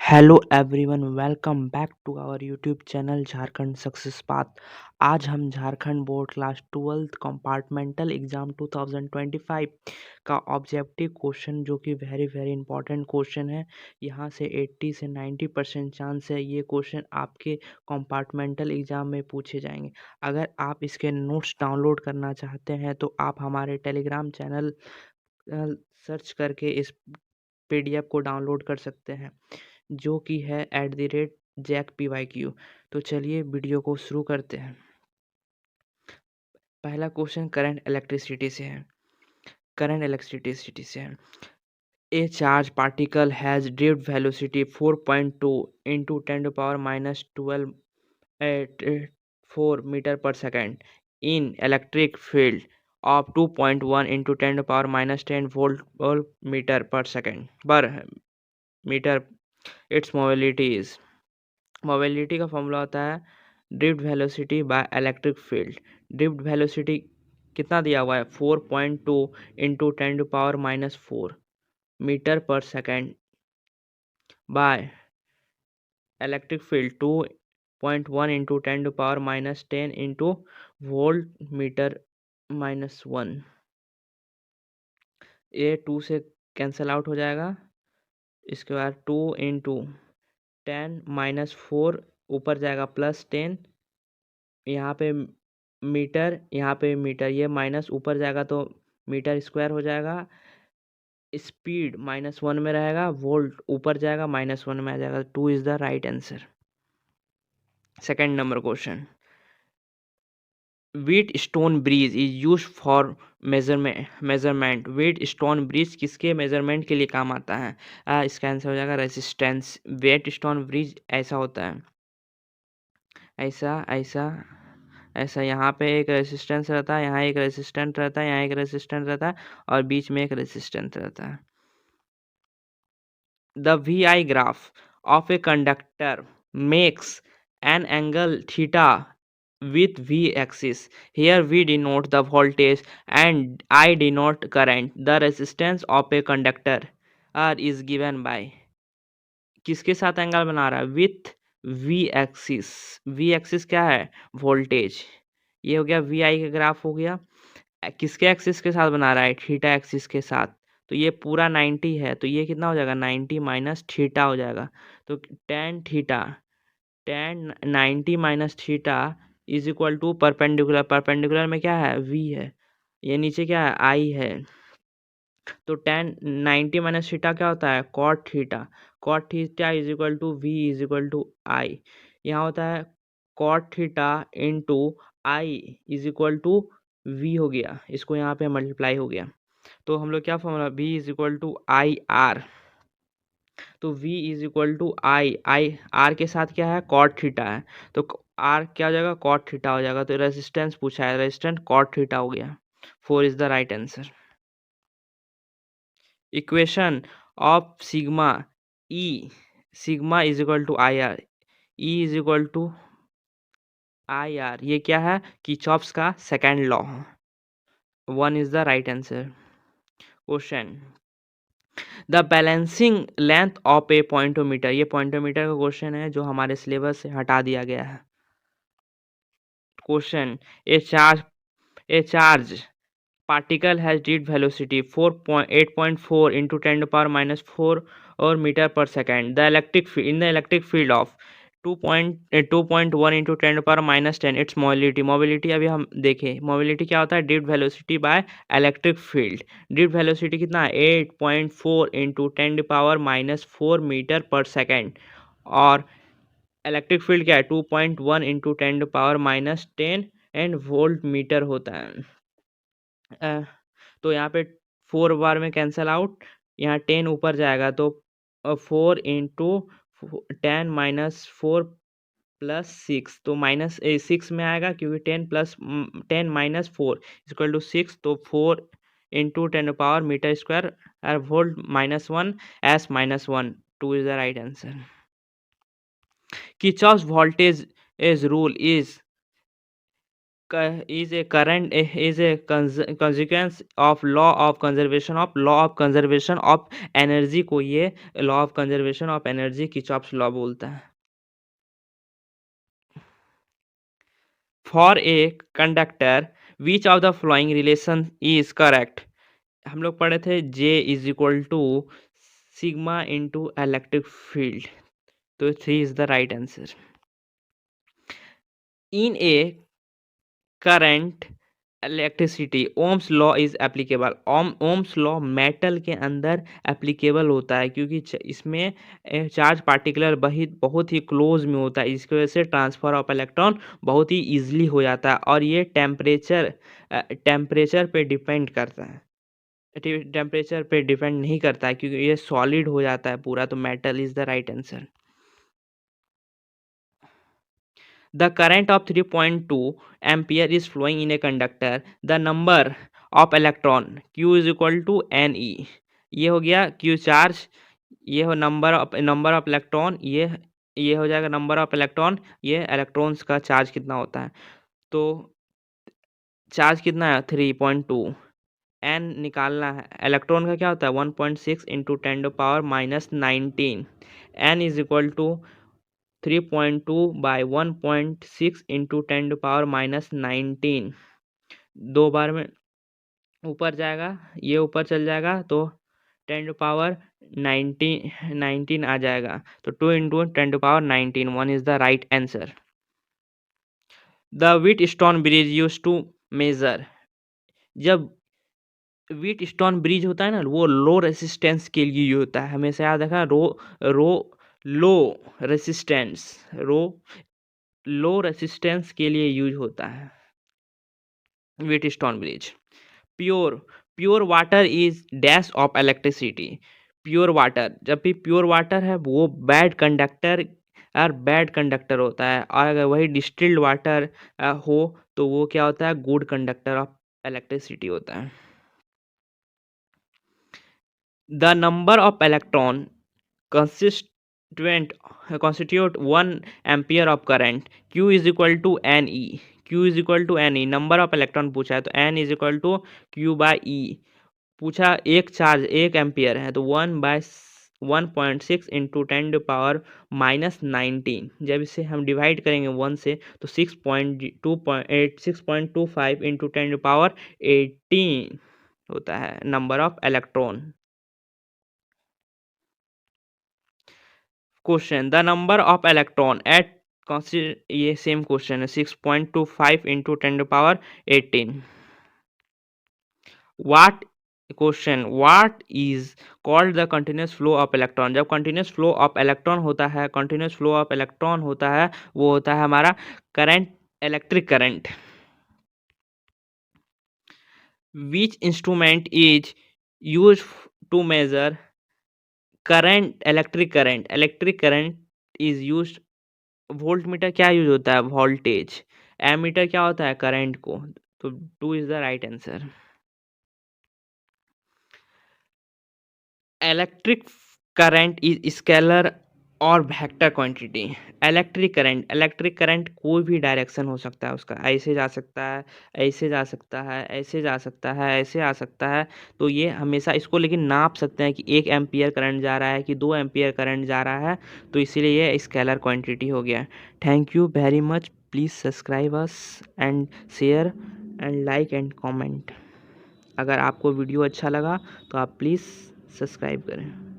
Hello everyone, welcome back to our YouTube channel Jharkhand success path. आज हम Jharkhand board class 12th compartmental exam 2025 का objective question, जो कि very very important question है। यहाँ से 80 से 90% चांस है ये क्वेश्चन आपके कंपार्टमेंटल एग्ज़ाम में पूछे जाएंगे। अगर आप इसके नोट्स डाउनलोड करना चाहते हैं तो आप हमारे टेलीग्राम चैनल सर्च करके इस पीडीएफ को डाउनलोड कर सकते हैं, जो कि है @JackPYQ। तो चलिए वीडियो को शुरू करते हैं। पहला क्वेश्चन करंट इलेक्ट्रिसिटी से है। ए charge particle has drift velocity 4.2 into 10⁻12 at 4 meter per second in electric field of 2.1 into 10⁻10 volt meter per second per meter. Its mobility is, mobility का फॉर्मूला होता है drift velocity by electric field. Drift velocity कितना दिया हुआ है 4.2 into 10⁻⁻4 metre per second by electric field 2.1 into 10⁻10 into volt meter -1। ये 2 से cancel out हो जाएगा। इसके बाद 2 इंटू 10 - 4 ऊपर जाएगा +10, यहाँ पे मीटर, यहाँ पे मीटर, ये माइनस ऊपर जाएगा तो मीटर स्क्वायर हो जाएगा। स्पीड -1 में रहेगा, वोल्ट ऊपर जाएगा -1 में आ जाएगा। 2 is the right answer. Second number question, wheat stone bridge is use for measurement. Wheat stone bridge किसके मेजरमेंट के लिए काम आता है? इसका आंसर हो जाएगा रेजिस्टेंस। व्हीट स्टोन ब्रिज ऐसा होता है, ऐसा ऐसा ऐसा। यहाँ पे एक रेजिस्टेंस रहता है, यहाँ एक रेजिस्टेंट रहता है, यहाँ एक रेजिस्टेंट रहता है, और बीच में एक रेजिस्टेंट रहता है। The VI graph of a conductor makes an angle theta with V axis. Here V denote the voltage and I denote current. The resistance of a conductor R is given by, किसके साथ angle बना रहा है? With V axis. V axis क्या है? Voltage. ये हो गया VI का ग्राफ हो गया। किसके एक्सिस के साथ बना रहा है? थीटा एक्सिस के साथ। तो ये पूरा 90 है, तो ये कितना हो जाएगा? 90 माइनस थीटा हो जाएगा। तो tan theta, tan 90 minus theta is equal to perpendicular. Perpendicular में क्या है? V है। ये नीचे क्या है? I है। तो टेन 90 माइनस थीटा क्या होता है? Cot theta. Cot theta is equal to V is equal to I। यहाँ होता है cot theta into I is equal to V हो गया, इसको यहाँ पे मल्टीप्लाई हो गया। तो हम लोग क्या formula, V is equal to I R. तो V is equal to I R के साथ क्या है? कॉट थीटा है, तो R क्या हो जाएगा? कॉट थीटा हो जाएगा। तो रेजिस्टेंस पूछा है, रेजिस्टेंस कॉट थीटा हो गया। 4 is the right answer. Equation of sigma E, sigma is equal to I R, E is equal to I R, ये क्या है? किर्चॉफ्स का second law. 1 is the right answer. Question, the balancing length of a potentiometer. ये potentiometer का question है जो हमारे syllabus से हटा दिया गया है। Question, A charge particle has jet velocity 8.4 into 10 to the power -4 or meter per second. The in the electric field of 2.1 into 10 to the power -10, its mobility। Mobility अभी हम देखें, मोबिलिटी क्या होता है? Drift velocity by electric field. Drift velocity कितना है? 8.4 into 10 to power -4 metre per second, और electric field क्या है? 2.1 into 10 to power -10 and volt metre होता है। तो यहाँ पे 4 बार में कैंसल आउट, यहाँ 10 ऊपर जाएगा तो 4 इंटू 10 - 4 प्लस 6, तो -6 में आएगा, क्योंकि 10 - 4 इक्वल टू 6। तो 4 into 10 power meter square volt -1 S -1। 2 is the right answer. Kirchhoff's voltage rule is is a current is a consequence of law of conservation of energy को ये law of conservation of energy Kirchhoff's law बोलता है. For a conductor, which of the following relation is correct? हम लोग पढ़े थे J is equal to sigma into electric field. तो 3 is the right answer. In a current electricity Ohm's law is applicable. Ohm's law metal के अंदर applicable होता है क्योंकि इसमें चार्ज पार्टिकुलर बहुत ही क्लोज में होता है. इसकी वजह से ट्रांसफर ऑफ इलेक्ट्रॉन बहुत ही ईजिली हो जाता है और ये टेम्परेचर पे डिपेंड करता है. टेम्परेचर पे डिपेंड नहीं करता है क्योंकि ये सॉलिड हो जाता है पूरा. तो metal is the right answer. The current of 3.2 ampere is flowing in a conductor. The number of electron Q is equal to Ne. ये हो गया Q चार्ज. ये हो नंबर ऑफ इलेक्ट्रॉन. ये हो जाएगा नंबर ऑफ इलेक्ट्रॉन. ये electrons का चार्ज कितना होता है. तो चार्ज कितना है 3.2. एन निकालना है. इलेक्ट्रॉन का क्या होता है 1.6 into 10⁻⁻19. N is equal to 3.2 by 1.6 into 10⁻⁻19. दो बार में ऊपर जाएगा, ये ऊपर चल जाएगा तो 10⁻19 आ जाएगा. तो 2 into 10⁻19 1 is the right answer. The Wheatstone bridge used to measure. जब व्हीटस्टोन ब्रिज होता है ना वो लो रेसिस्टेंस के लिए होता है. हमेशा याद रखना लो रेसिस्टेंस के लिए यूज होता है Wheatstone bridge. Pure water is dash of electricity. Pure water जब भी प्योर वाटर है वो बैड कंडक्टर होता है. और अगर वही डिस्टिल्ड वाटर हो तो वो क्या होता है गुड कंडक्टर ऑफ इलेक्ट्रिसिटी होता है. The number of electron constitute 1 ampere of current. Q is equal to Ne. Q is equal to Ne. Number of electron पूछा है तो N is equal to Q by E. पूछा एक charge 1 ampere है तो 1/1.6 into 10⁻⁻19. जब इसे हम डिवाइड करेंगे 1 से तो 6.25 इंटू 10⁻18 होता है number of electron. Question the number of electron at ये सेम क्वेश्चन है 6.25 into 10⁻18. What is called the continuous flow of electron. जब कंटिन्यूस फ्लो ऑफ इलेक्ट्रॉन होता है वो होता है हमारा current electric current. Which instrument is use to measure electric current is use. Volt metre क्या यूज होता है वोल्टेज. एमीटर क्या होता है करंट को. तो 2 is the right answer. Electric current is scalar और वेक्टर क्वांटिटी. इलेक्ट्रिक करंट कोई भी डायरेक्शन हो सकता है उसका. ऐसे जा सकता है, ऐसे जा सकता है, ऐसे जा सकता है, ऐसे आ सकता है. तो ये हमेशा इसको लेकिन नाप सकते हैं कि 1 एम्पियर करंट जा रहा है कि 2 एम्पियर करंट जा रहा है. तो इसीलिए ये स्केलर क्वांटिटी हो गया. Thank you very much. Please subscribe us and share and like and comment. अगर आपको वीडियो अच्छा लगा तो आप प्लीज़ सब्सक्राइब करें.